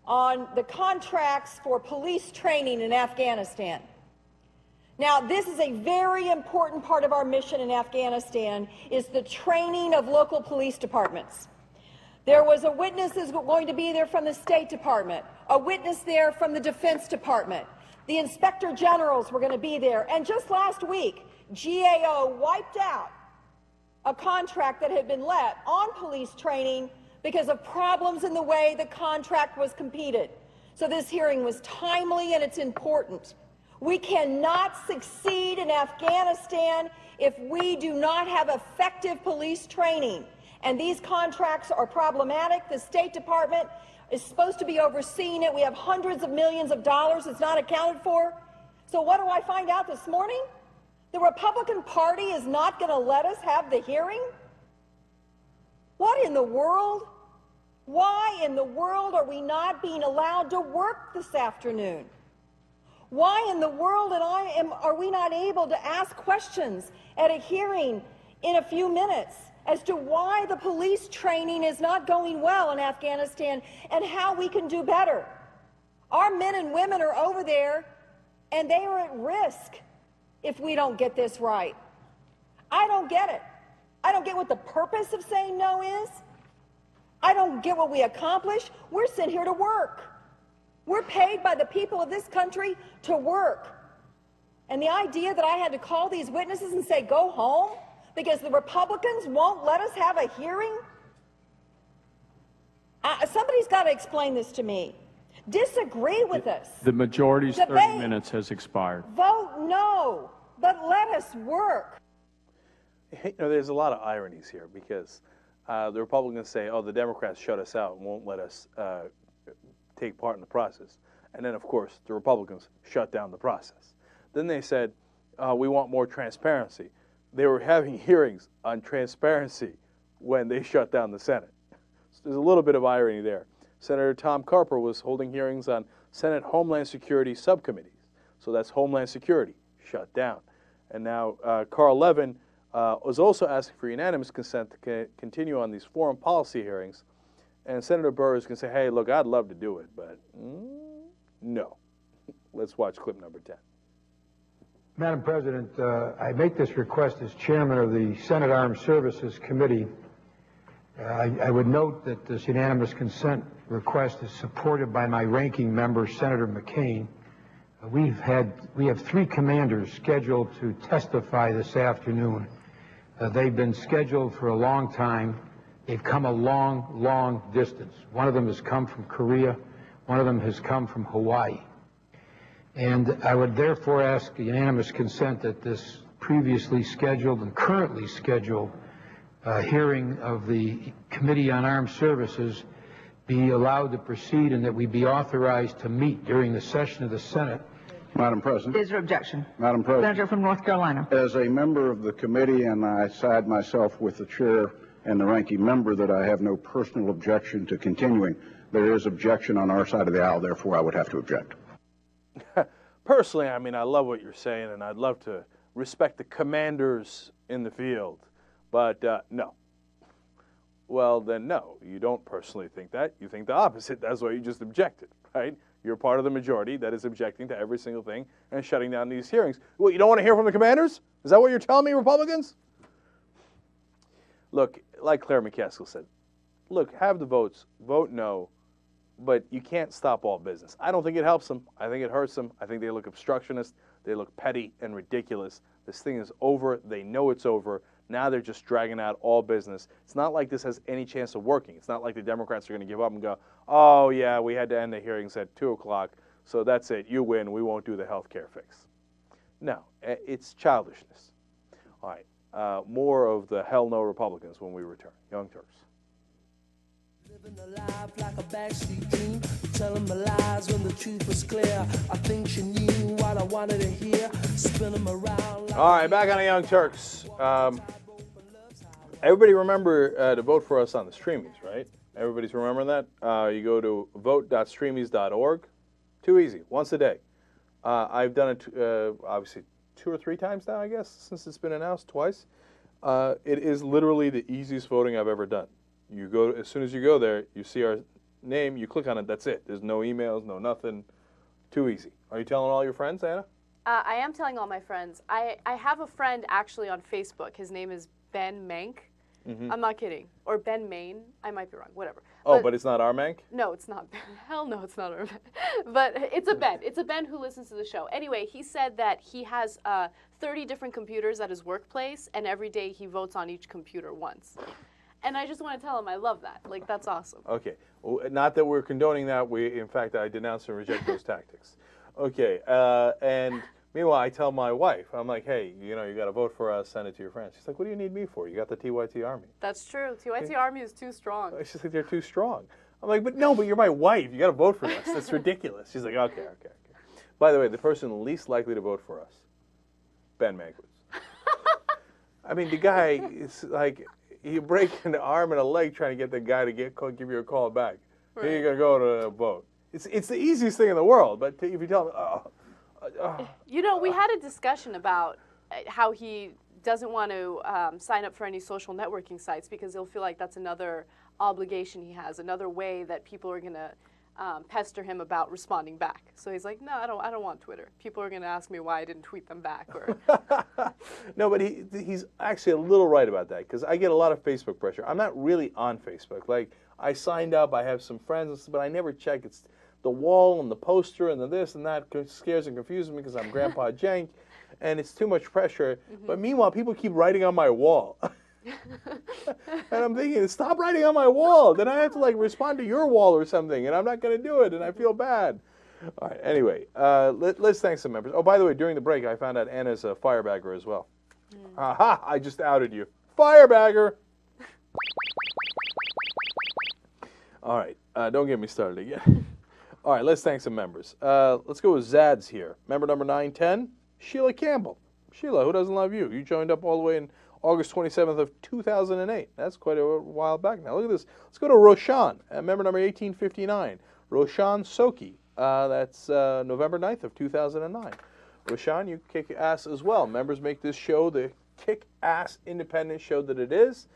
on the contracts for police training in Afghanistan. Now, this is a very important part of our mission in Afghanistan, is the training of local police departments. There was a witness that's going to be there from the State Department, a witness there from the Defense Department. The Inspector Generals were going to be there. And just last week, GAO wiped out a contract that had been let on police training because of problems in the way the contract was competed. So this hearing was timely and it's important. We cannot succeed in Afghanistan if we do not have effective police training. And these contracts are problematic. The State Department is supposed to be overseeing it. We have hundreds of millions of dollars that's not accounted for. So what do I find out this morning? The Republican Party is not going to let us have the hearing? What in the world? Why in the world are we not being allowed to work this afternoon? Why in the world are we not able to ask questions at a hearing in a few minutes as to why the police training is not going well in Afghanistan and how we can do better? Our men and women are over there and they are at risk if we don't get this right. I don't get it. I don't get what the purpose of saying no is. I don't get what we accomplish. We're sent here to work. We're paid by the people of this country to work. And the idea that I had to call these witnesses and say, go home, because the Republicans won't let us have a hearing? Somebody's got to explain this to me. Disagree with us. The majority's Debate. 30 minutes has expired. Vote no, but let us work. There's a lot of ironies here because the Republicans say, oh, the Democrats shut us out and won't let us take part in the process. And then, of course, the Republicans shut down the process. Then they said, we want more transparency. They were having hearings on transparency when they shut down the Senate. So there's a little bit of irony there. Senator Tom Carper was holding hearings on Senate Homeland Security subcommittees. So that's Homeland Security, shut down. And now Carl Levin was also asking for unanimous consent to continue on these foreign policy hearings. And Senator Burr is going to say, hey, look, I'd love to do it, but no. Let's watch clip number 10. Madam President, I make this request as chairman of the Senate Armed Services Committee. I would note that this unanimous consent request is supported by my ranking member, Senator McCain. We have 3 commanders scheduled to testify this afternoon. They've been scheduled for a long time. They've come a long, long distance. One of them has come from Korea. One of them has come from Hawaii. And I would therefore ask unanimous consent that this previously scheduled and currently scheduled hearing of the Committee on Armed Services be allowed to proceed and that we be authorized to meet during the session of the Senate. Madam President. Is there objection? Madam President. Senator from North Carolina. As a member of the committee, and I side myself with the chair and the ranking member, that I have no personal objection to continuing. There is objection on our side of the aisle, therefore I would have to object. Personally, I mean, I love what you're saying, and I'd love to respect the commanders in the field, but no. Well, then no, you don't personally think that. You think the opposite. That's why you just objected, right? You're part of the majority that is objecting to every single thing and shutting down these hearings. Well, you don't want to hear from the commanders? Is that what you're telling me, Republicans? Look, like Claire McCaskill said, look, have the votes, vote no, but you can't stop all business. I don't think it helps them. I think it hurts them. I think they look obstructionist. They look petty and ridiculous. This thing is over. They know it's over. Now they're just dragging out all business. It's not like this has any chance of working. It's not like the Democrats are going to give up and go, oh, yeah, we had to end the hearings at 2 o'clock, so that's it. You win. We won't do the health care fix. No, it's childishness. All right, more of the hell no Republicans when we return. Young Turks. Living a life like a backstreet dream, telling my lies when the truth was clear. I think she knew what I wanted to hear, spin them around. Like all right, back on the Young Turks. Everybody remember to vote for us on the Streamies, right? Everybody's remembering that? You go to vote.streamies.org. Too easy, once a day. I've done it, obviously, 2 or 3 times now, I guess, since it's been announced, twice. It is literally the easiest voting I've ever done. You go, as soon as you go there, you see our name, you click on it, that's it. There's no emails, no nothing. Too easy. Are you telling all your friends, Anna? I am telling all my friends. I have a friend actually on Facebook. His name is Ben Mank. I'm not kidding. Or Ben Main. I might be wrong. Whatever. Oh, but it's not our Mank? No, it's not Ben. Hell no, it's not our Ben. But it's a Ben. It's a Ben who listens to the show. Anyway, he said that he has 30 different computers at his workplace, and every day he votes on each computer once. And I just want to tell him I love that. Like, that's awesome. Okay. Well, not that we're condoning that. In fact, I denounce and reject those tactics. Okay. And meanwhile, I tell my wife, I'm like, hey, you got to vote for us, send it to your friends. She's like, what do you need me for? You got the TYT Army. That's true. TYT Army is too strong. She's like, they're too strong. I'm like, but you're my wife. You got to vote for us. That's ridiculous. She's like, okay. By the way, the person least likely to vote for us, Ben Mankiewicz. I mean, the guy is like, you break an arm and a leg trying to get the guy to give you a call back. Right. Here you're going to go to vote. It's the easiest thing in the world, but if you tell him, we had a discussion about how he doesn't want to sign up for any social networking sites because he'll feel like that's another obligation he has, another way that people are going to pester him about responding back. So he's like, no, I don't want Twitter. People are going to ask me why I didn't tweet them back. Or no, but he's actually a little right about that because I get a lot of Facebook pressure. I'm not really on Facebook. Like, I signed up, I have some friends, but I never check. It's the wall and the poster and the this and that scares and confuses me because I'm Grandpa Jank, and it's too much pressure. But meanwhile, people keep writing on my wall. And I'm thinking, stop writing on my wall. Then I have to respond to your wall or something, and I'm not going to do it, and I feel bad. All right, anyway, let's thank some members. Oh, by the way, during the break, I found out Anna's a firebagger as well. Aha, I just outed you. Firebagger! All right, don't get me started again. All right, let's thank some members. Let's go with Zad's here. Member number 910, Sheila Campbell. Sheila, who doesn't love you? You joined up all the way in August 27th of 2008. That's quite a while back now. Look at this. Let's go to Roshan, member number 1859. Roshan Soki. That's November 9th of 2009. Roshan, you kick ass as well. Members make this show the kick-ass independent show that it is.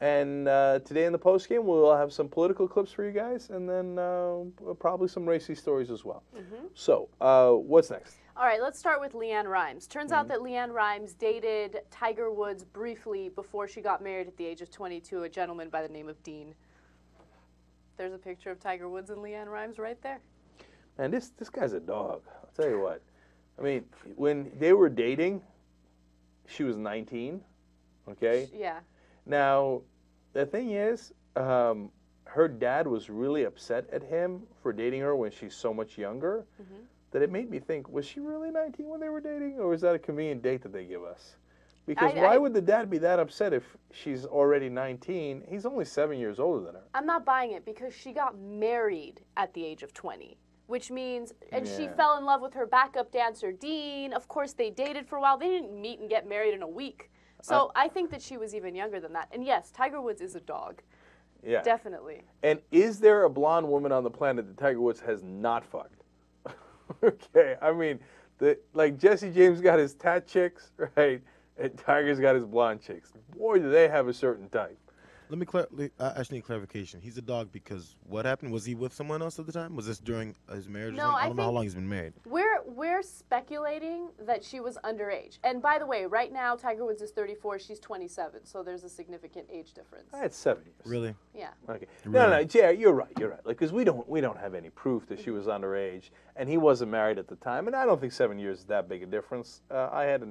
And today in the postgame, we'll have some political clips for you guys, and then probably some racy stories as well. So, what's next? All right, let's start with Leanne Rimes. Turns out that Leanne Rimes dated Tiger Woods briefly before she got married at the age of 22, a gentleman by the name of Dean. There's a picture of Tiger Woods and Leanne Rimes right there. Man, this guy's a dog. I'll tell you what. I mean, when they were dating, she was 19, okay? Yeah. Now, the thing is, her dad was really upset at him for dating her when she's so much younger, that it made me think, was she really 19 when they were dating, or was that a convenient date that they give us? Because why would the dad be that upset if she's already 19? He's only 7 years older than her. I'm not buying it because she got married at the age of 20, which means, and she Yeah. fell in love with her backup dancer, Dean. Of course, they dated for a while. They didn't meet and get married in a week. So I think that she was even younger than that. And yes, Tiger Woods is a dog. Yeah. Definitely. And is there a blonde woman on the planet that Tiger Woods has not fucked? Okay, I mean, like Jesse James got his tat chicks, right? And Tiger's got his blonde chicks. Boy, do they have a certain type. Let me actually need clarification. He's a dog because what happened? Was he with someone else at the time? Was this during his marriage? No, or something? I I don't know how think long he's been married. We're speculating that she was underage. And by the way, right now Tiger Woods is 34, she's 27, so there's a significant age difference. That's 7 years. Really? Yeah. Okay. No, yeah, you're right. Like, because we don't have any proof that she was underage, and he wasn't married at the time, and I don't think 7 years is that big a difference. I had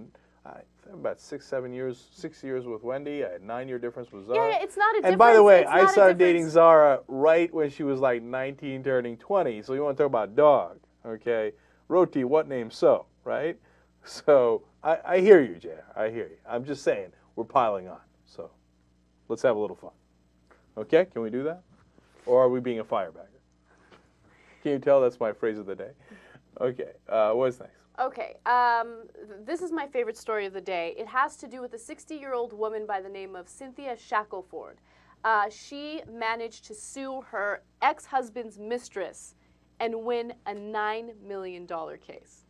about 6 years with Wendy. I had 9-year difference with Zara. Yeah, it's not a difference. And by the way, It's I not a started dating difference. Zara right when she was like 19, turning 20. So you want to talk about dog, okay? Roti, what name so, right? So I hear you, JR. I hear you. I'm just saying, we're piling on. So let's have a little fun. Okay? Can we do that? Or are we being a firebagger? Can you tell that's my phrase of the day? Okay. What's next? Okay, this is my favorite story of the day. It has to do with a 60-year-old woman by the name of Cynthia Shackelford. She managed to sue her ex-husband's mistress and win a $9 million case.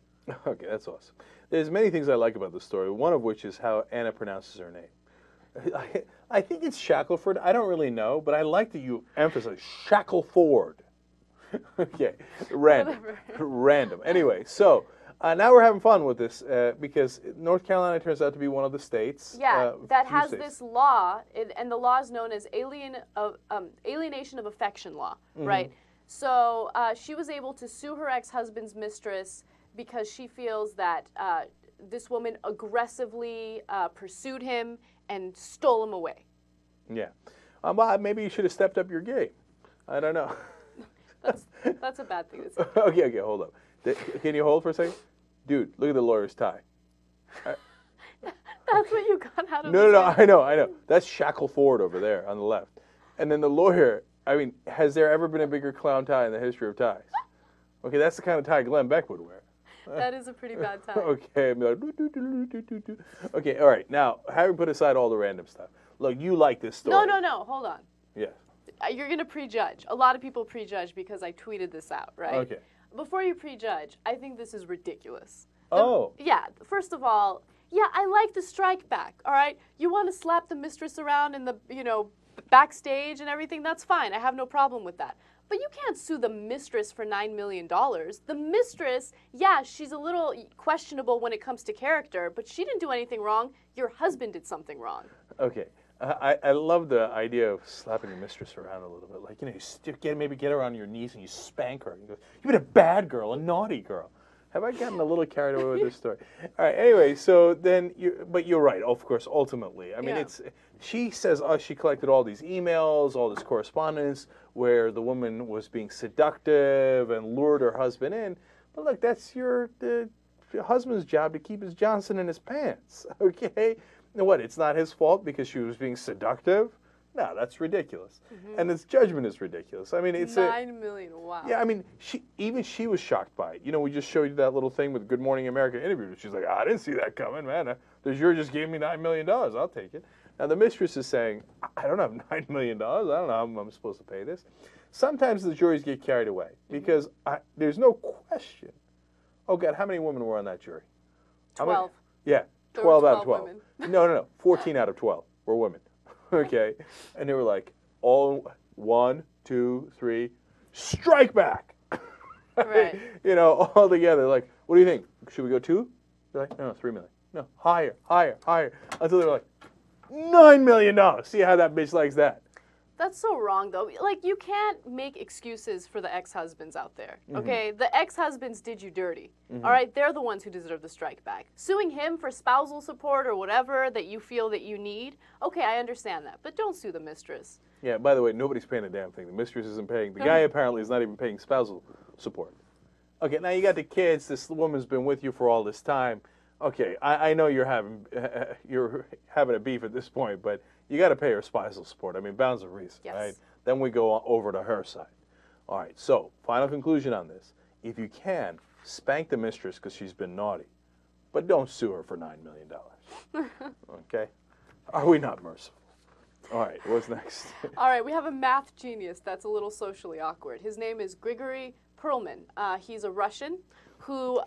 Okay, that's awesome. There's many things I like about the story, one of which is how Anna pronounces her name. I think it's Shackelford. I don't really know, but I like that you emphasize Shackelford. Okay, random. Anyway, so now we're having fun with this because North Carolina turns out to be one of the states. Yeah, that few has states. this law, and the law is known as alienation of affection law, right? So she was able to sue her ex-husband's mistress because she feels that this woman aggressively pursued him and stole him away. Yeah. Well, maybe you should have stepped up your game. I don't know. That's a bad thing to say. Okay, hold up. Can you hold for a second? Dude, look at the lawyer's tie. That's what you got out of No, this. I know. That's Shackelford over there on the left. And then the lawyer, I mean, has there ever been a bigger clown tie in the history of ties? Okay, that's the kind of tie Glenn Beck would wear. That is a pretty bad tie. Okay, I'm like, do. Okay, all right. Now, having put aside all the random stuff, look, you like this story. No, hold on. Yes. You're going to prejudge. A lot of people prejudge because I tweeted this out, right? Okay. Before you prejudge, I think this is ridiculous. Yeah, first of all, yeah, I like the strike back, all right? You want to slap the mistress around in the, backstage and everything, that's fine. I have no problem with that. But you can't sue the mistress for $9 million. The mistress, yeah, she's a little questionable when it comes to character, but she didn't do anything wrong. Your husband did something wrong. Okay. I love the idea of slapping the mistress around a little bit. Like, you maybe get her on your knees and you spank her. You go, you've been a bad girl, a naughty girl. Have I gotten a little carried away with this story? All right, anyway, so then, but you're right, of course, ultimately. I mean, she says she collected all these emails, all this correspondence where the woman was being seductive and lured her husband in. But look, that's your husband's job to keep his Johnson in his pants, okay? And what, it's not his fault because she was being seductive? No, that's ridiculous. And its judgment is ridiculous. I mean, it's $9 million, wow. Yeah, I mean, she was shocked by it. We just showed you that little thing with Good Morning America interview. She's like, I didn't see that coming, man. The jury just gave me $9 million. I'll take it. Now, the mistress is saying, I don't have $9 million. I don't know how I'm supposed to pay this. Sometimes the juries get carried away because there's no question. Oh, God, how many women were on that jury? 12. Yeah, 12 out of 12. Women. No. 14 out of 12 were women. Okay, and they were like, all 1, 2, 3, strike back. Right. All together. Like, what do you think? Should we go 2? They're like, no, 3 million. No, higher. Until they were like, $9 million. See how that bitch likes that. That's so wrong, though. Like, you can't make excuses for the ex-husbands out there, okay? The ex-husbands did you dirty, all right? They're the ones who deserve the strike back. Suing him for spousal support or whatever that you feel that you need, okay, I understand that. But don't sue the mistress. Yeah, by the way, nobody's paying a damn thing. The mistress isn't paying. The guy apparently is not even paying spousal support. Okay, now you got the kids. This woman's been with you for all this time. Okay, I know you're having a beef at this point, but you got to pay her spousal support. I mean, bounds of reason, Yes. right? Then we go over to her side. All right. So, final conclusion on this: if you can, spank the mistress because she's been naughty, but don't sue her for $9 million. Okay? Are we not merciful? All right. What's next? All right, we have a math genius that's a little socially awkward. His name is Grigory Perlman. He's a Russian who...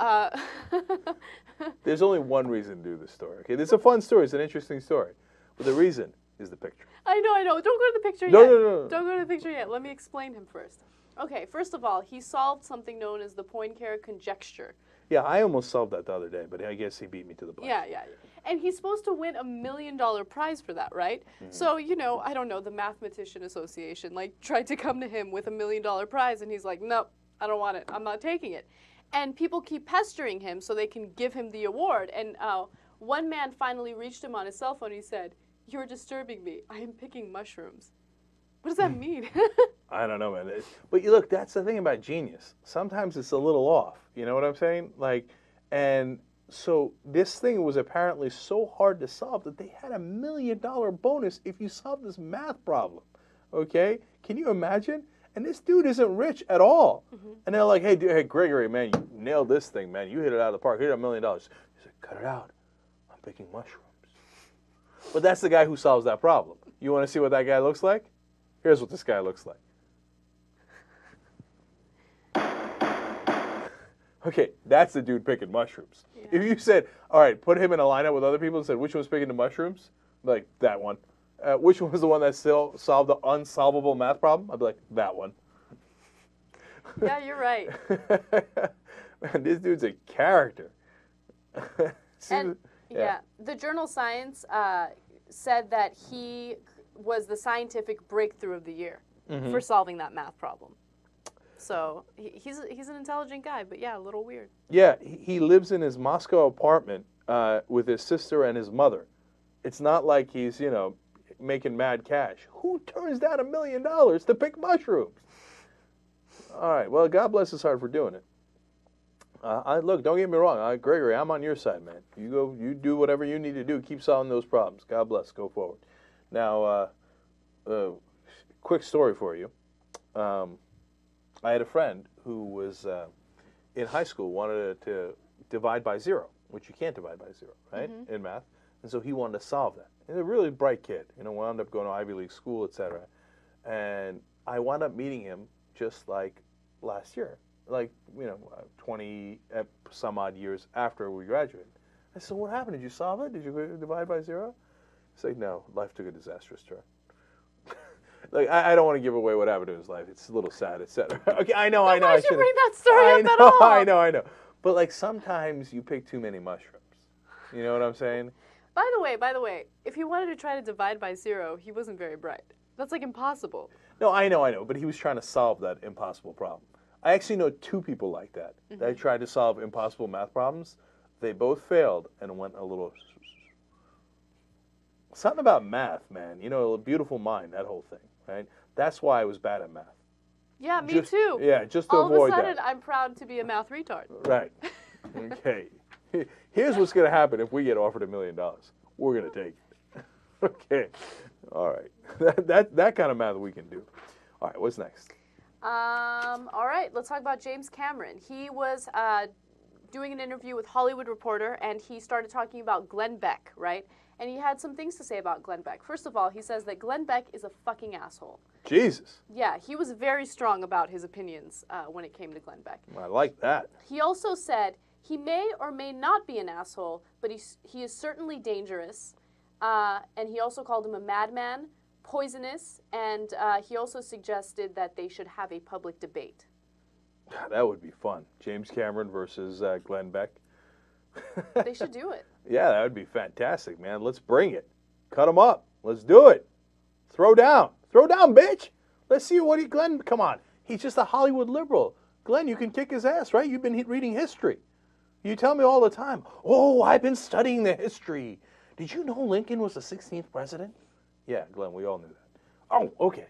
There's only one reason to do this story. Okay, this is a fun story. It's an interesting story, but the reason is the picture. I know. Don't go to the picture No, yet. no. Don't go to the picture yet. Let me explain him first. Okay, first of all, he solved something known as the Poincare conjecture. Yeah, I almost solved that the other day, but I guess he beat me to the punch. Yeah. And he's supposed to win $1 million prize for that, right? Mm-hmm. So, I don't know, the Mathematician Association, tried to come to him with $1 million prize, and he's like, nope, I don't want it. I'm not taking it. And people keep pestering him so they can give him the award. And one man finally reached him on his cell phone. He said, "You're disturbing me. I am picking mushrooms." What does that mean? I don't know, man. But look, that's the thing about genius. Sometimes it's a little off. You know what I'm saying? And so this thing was apparently so hard to solve that they had $1 million bonus if you solve this math problem. Okay? Can you imagine? And this dude isn't rich at all. Mm-hmm. And they're like, hey, Gregory, man, you nailed this thing, man. You hit it out of the park. Here's $1 million. He said, cut it out. I'm picking mushrooms. But that's the guy who solves that problem. You want to see what that guy looks like? Here's what this guy looks like. Okay, that's the dude picking mushrooms. Yeah. If you said, all right, put him in a lineup with other people and said, which one's picking the mushrooms? Like, that one. Which one was the one that still solved the unsolvable math problem? I'd be like, that one. Yeah, you're right. Man, this dude's a character. The journal Science said that he was the scientific breakthrough of the year for solving that math problem. So he's an intelligent guy, but yeah, a little weird. Yeah, he lives in his Moscow apartment with his sister and his mother. It's not like he's, making mad cash. Who turns down $1 million to pick mushrooms? All right, well, God bless his heart for doing it. Look, don't get me wrong, Gregory, I'm on your side, man. You do whatever you need to do. Keep solving those problems. God bless. Go forward. Now, quick story for you. I had a friend who was in high school, wanted to divide by zero, which you can't divide by zero, right, in math. And so he wanted to solve that. He's a really bright kid, wound up going to Ivy League school, etc. And I wound up meeting him just like last year, 20 some odd years after we graduated. I said, what happened? Did you solve it? Did you divide by zero? He's like, no, life took a disastrous turn. I don't want to give away what happened to his life. It's a little sad, etc. Okay, I know. Why should you bring that story up at all? I know. But sometimes you pick too many mushrooms. You know what I'm saying? By the way, if he wanted to try to divide by zero, he wasn't very bright. That's impossible. No, I know. But he was trying to solve that impossible problem. I actually know two people like that. They tried to solve impossible math problems. They both failed and went a little... Something about math, man. A beautiful mind, that whole thing, right? That's why I was bad at math. Yeah, me too. Yeah, just to avoid that. All of a sudden, I'm proud to be a math retard. Right. Okay. Here's what's going to happen if we get offered $1 million. We're going to take it. Okay. All right. That kind of math we can do. All right. What's next? All right. Let's talk about James Cameron. He was doing an interview with Hollywood Reporter, and he started talking about Glenn Beck, right? And he had some things to say about Glenn Beck. First of all, he says that Glenn Beck is a fucking asshole. Jesus. Yeah, he was very strong about his opinions when it came to Glenn Beck. I like that. He also said he may or may not be an asshole, but he is certainly dangerous. And he also called him a madman, poisonous, and he also suggested that they should have a public debate. That would be fun. James Cameron versus Glenn Beck. They should do it. Yeah, that would be fantastic, man. Let's bring it. Cut him up. Let's do it. Throw down. Throw down, bitch. Let's see Glenn, come on. He's just a Hollywood liberal. Glenn, you can kick his ass, right? You've been reading history. You tell me all the time, oh, I've been studying the history. Did you know Lincoln was the 16th president? Yeah, Glenn, we all knew that. Oh, okay.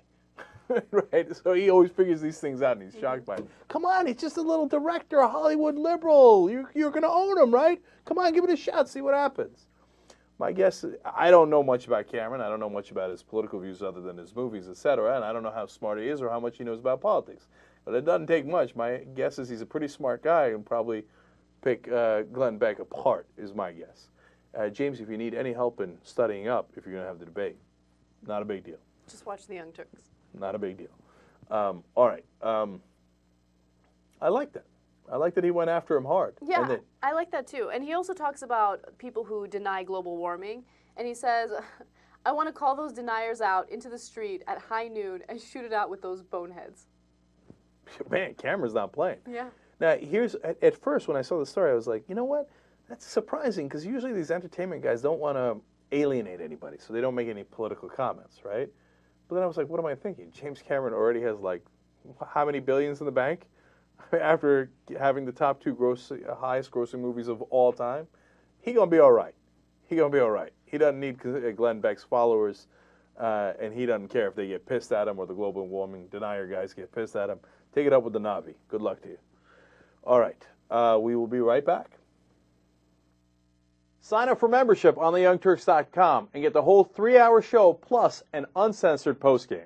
Right? So he always figures these things out, and he's shocked by it. Come on, he's just a little director, a Hollywood liberal. You're going to own him, right? Come on, give it a shot, see what happens. My guess is, I don't know much about Cameron. I don't know much about his political views other than his movies, etc. And I don't know how smart he is or how much he knows about politics. But it doesn't take much. My guess is he's a pretty smart guy and probably pick Glenn Beck apart, is my guess. James, if you need any help in studying up, if you're going to have the debate, not a big deal. Just watch the Young Turks. Not a big deal. All right. I like that. I like that he went after him hard. Yeah, I like that too. And he also talks about people who deny global warming. And he says, I want to call those deniers out into the street at high noon and shoot it out with those boneheads. Man, Cameron's not playing. Yeah. Now, here's, at first when I saw the story, I was like, you know what? That's surprising because usually these entertainment guys don't want to alienate anybody, so they don't make any political comments, right? But then I was like, what am I thinking? James Cameron already has like how many billions in the bank after having the top two highest grossing movies of all time? He gonna be all right. He gonna be all right. He doesn't need Glenn Beck's followers, and he doesn't care if they get pissed at him or the global warming denier guys get pissed at him. Take it up with the Navi. Good luck to you. All right, we will be right back. Sign up for membership on theyoungturks.com and get the whole 3-hour show plus an uncensored postgame.